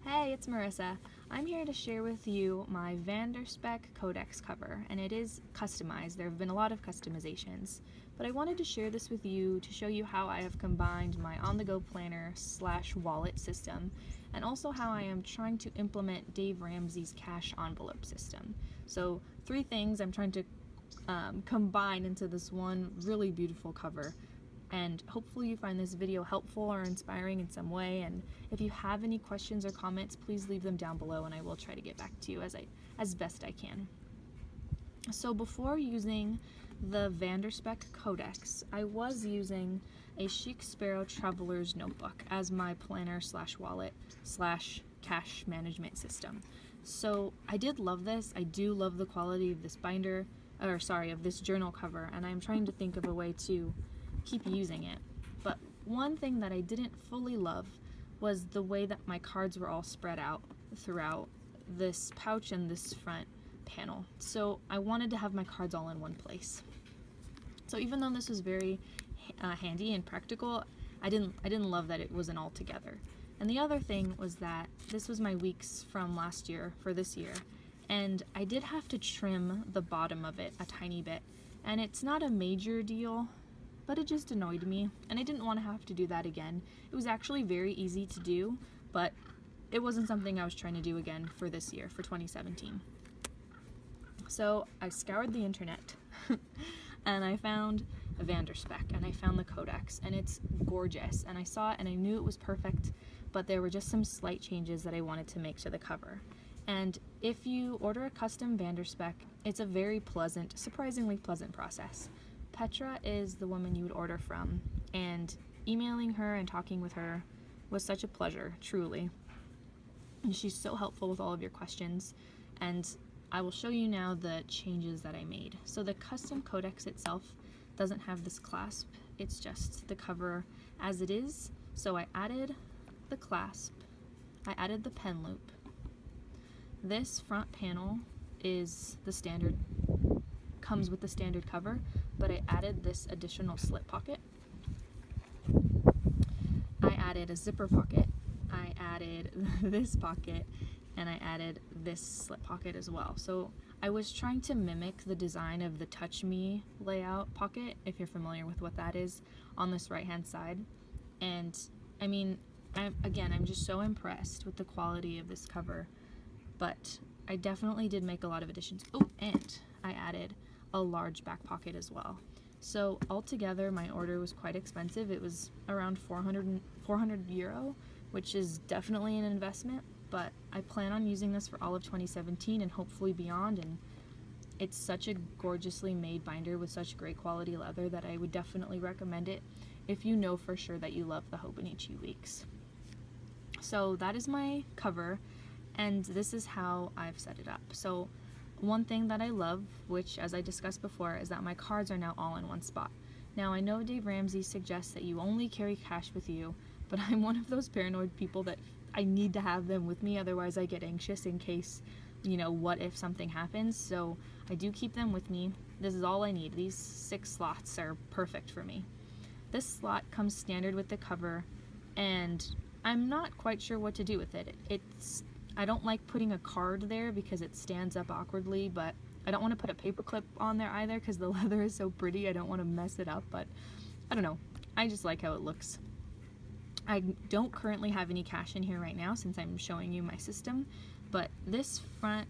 Hey, it's Marissa. I'm here to share with you my Spek Codex cover, and it is customized. There have been a lot of customizations, but I wanted to share this with you to show you how I have combined my on-the-go planner / wallet system, and also how I am trying to implement Dave Ramsey's cash envelope system. So 3 things I'm trying to combine into this one really beautiful cover. And hopefully you find this video helpful or inspiring in some way, and if you have any questions or comments, please leave them down below and I will try to get back to you as best I can. So before using the Spek Codex, I was using a Chic Sparrow Traveler's Notebook as my planner / wallet / cash management system. So I did love this. I do love the quality of this binder, of this journal cover, and I'm trying to think of a way to keep using it. But one thing that I didn't fully love was the way that my cards were all spread out throughout this pouch and this front panel. So I wanted to have my cards all in one place. So even though this was very handy and practical, I didn't love that it wasn't all together. And the other thing was that this was my weeks from last year for this year, and I did have to trim the bottom of it a tiny bit. And it's not a major deal, but it just annoyed me, and I didn't want to have to do that again. It was actually very easy to do, but it wasn't something I was trying to do again for this year, for 2017. So I scoured the internet, and I found a Spek, and I found the Codex, and it's gorgeous, and I saw it and I knew it was perfect, but there were just some slight changes that I wanted to make to the cover. And if you order a custom Spek, it's a very pleasant, surprisingly pleasant process. Petra is the woman you would order from, and emailing her and talking with her was such a pleasure, truly. And she's so helpful with all of your questions, and I will show you now the changes that I made. So the custom Codex itself doesn't have this clasp, it's just the cover as it is. So I added the clasp, I added the pen loop. This front panel is the standard, comes with the standard cover, but I added this additional slip pocket. I added a zipper pocket, I added this pocket, and I added this slip pocket as well. So I was trying to mimic the design of the Touch Me layout pocket, if you're familiar with what that is, on this right hand side. And I mean, I'm just so impressed with the quality of this cover, but I definitely did make a lot of additions. Oh, and I added a large back pocket as well. So altogether my order was quite expensive. It was around 400 euro, which is definitely an investment, but I plan on using this for all of 2017 and hopefully beyond, and it's such a gorgeously made binder with such great quality leather that I would definitely recommend it if you know for sure that you love the Hobonichi Weeks. So that is my cover, and this is how I've set it up. So one thing that I love, which as I discussed before, is that my cards are now all in one spot. Now I know Dave Ramsey suggests that you only carry cash with you, but I'm one of those paranoid people that I need to have them with me, otherwise I get anxious in case, what if something happens. So I do keep them with me. This is all I need. These 6 slots are perfect for me. This slot comes standard with the cover, and I'm not quite sure what to do with it. I don't like putting a card there because it stands up awkwardly, but I don't want to put a paper clip on there either because the leather is so pretty. I don't want to mess it up, but I don't know. I just like how it looks. I don't currently have any cash in here right now since I'm showing you my system, but this front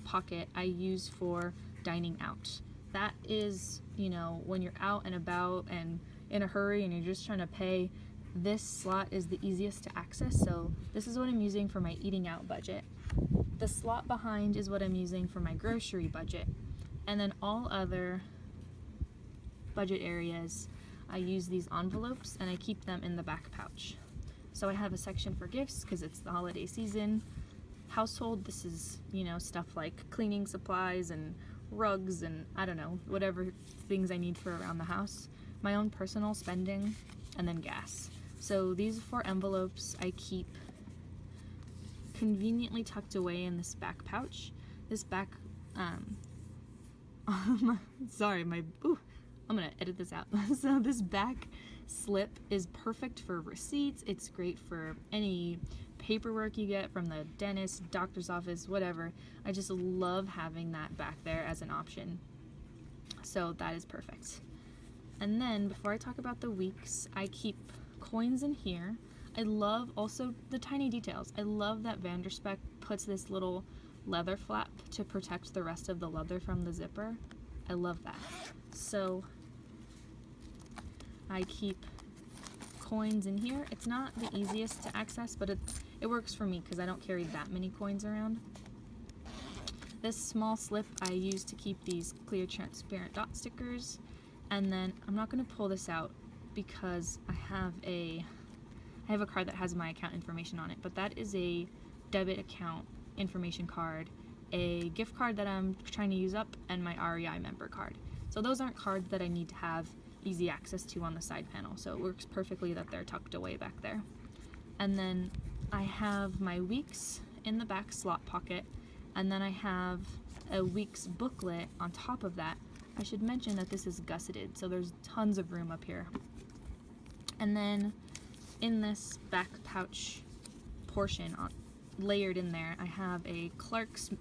pocket I use for dining out. That is, when you're out and about and in a hurry and you're just trying to pay, this slot is the easiest to access, so this is what I'm using for my eating out budget. The slot behind is what I'm using for my grocery budget, and then all other budget areas I use these envelopes and I keep them in the back pouch. So I have a section for gifts because it's the holiday season. Household, this is, stuff like cleaning supplies and rugs and I don't know, whatever things I need for around the house. My own personal spending, and then gas. So these 4 envelopes I keep conveniently tucked away in this back pouch. This back, sorry, I'm gonna edit this out. So this back slip is perfect for receipts. It's great for any paperwork you get from the dentist, doctor's office, whatever. I just love having that back there as an option. So that is perfect. And then before I talk about the weeks, I keep coins in here. I love also the tiny details. I love that Vanderspek puts this little leather flap to protect the rest of the leather from the zipper. I love that. So I keep coins in here. It's not the easiest to access, but it works for me because I don't carry that many coins around. This small slip I use to keep these clear transparent dot stickers. And then I'm not going to pull this out because I have a card that has my account information on it, but that is a debit account information card, a gift card that I'm trying to use up, and my REI member card. So those aren't cards that I need to have easy access to on the side panel, so it works perfectly that they're tucked away back there. And then I have my weeks in the back slot pocket, and then I have a weeks booklet on top of that. I should mention that this is gusseted, so there's tons of room up here. And then in this back pouch portion, layered in there, I have a Clark's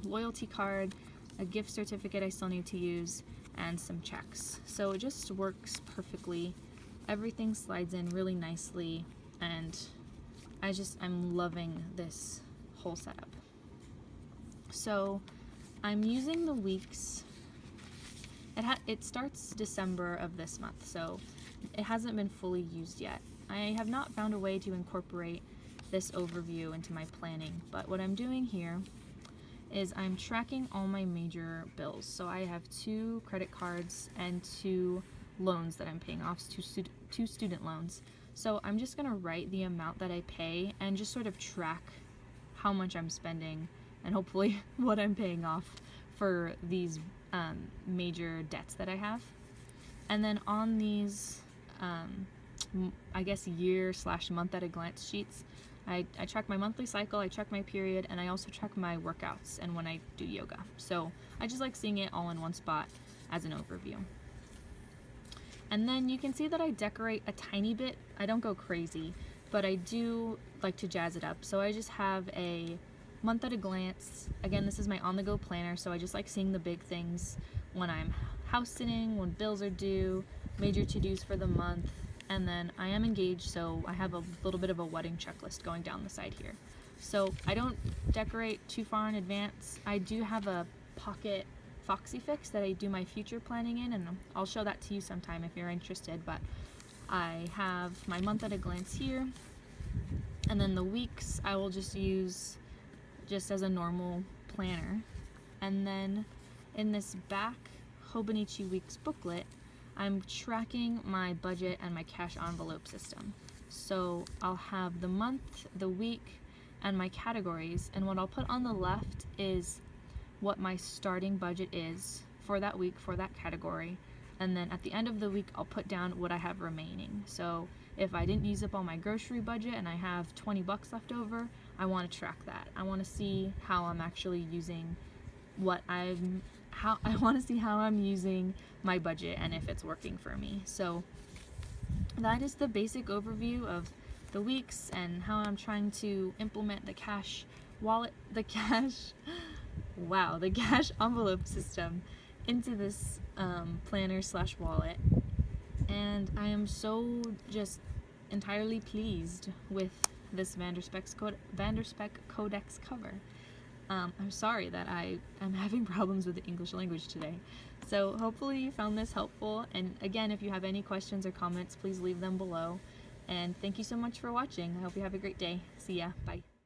loyalty card, a gift certificate I still need to use, and some checks. So it just works perfectly. Everything slides in really nicely, and I'm loving this whole setup. So I'm using the weeks. It starts December of this month, so it hasn't been fully used yet. I have not found a way to incorporate this overview into my planning, but what I'm doing here is I'm tracking all my major bills. So I have 2 credit cards and 2 loans that I'm paying off, 2 student loans. So I'm just going to write the amount that I pay and just sort of track how much I'm spending and hopefully what I'm paying off for these major debts that I have. And then on these I guess year/month at a glance sheets, I track my monthly cycle, I track my period, and I also track my workouts and when I do yoga. So I just like seeing it all in one spot as an overview. And then you can see that I decorate a tiny bit. I don't go crazy, but I do like to jazz it up. So I just have a month at a glance. Again, this is my on-the-go planner, so I just like seeing the big things when I'm house sitting, when bills are due, major to-dos for the month, and then I am engaged, so I have a little bit of a wedding checklist going down the side here. So I don't decorate too far in advance. I do have a pocket Foxy Fix that I do my future planning in, and I'll show that to you sometime if you're interested, but I have my month at a glance here, and then the weeks I will just use just as a normal planner. And then in this back Hobonichi Weeks booklet, I'm tracking my budget and my cash envelope system. So I'll have the month, the week, and my categories, and what I'll put on the left is what my starting budget is for that week, for that category, and then at the end of the week I'll put down what I have remaining. So if I didn't use up all my grocery budget and I have 20 bucks left over, I want to track that. I want to see how I'm actually using I want to see how I'm using my budget and if it's working for me. So that is the basic overview of the weeks and how I'm trying to implement the cash envelope system into this planner/wallet. And I am so just entirely pleased with this Vanderspek Codex cover. I'm sorry that I'm having problems with the English language today. So hopefully you found this helpful, and again, if you have any questions or comments, please leave them below. And thank you so much for watching. I hope you have a great day. See ya. Bye.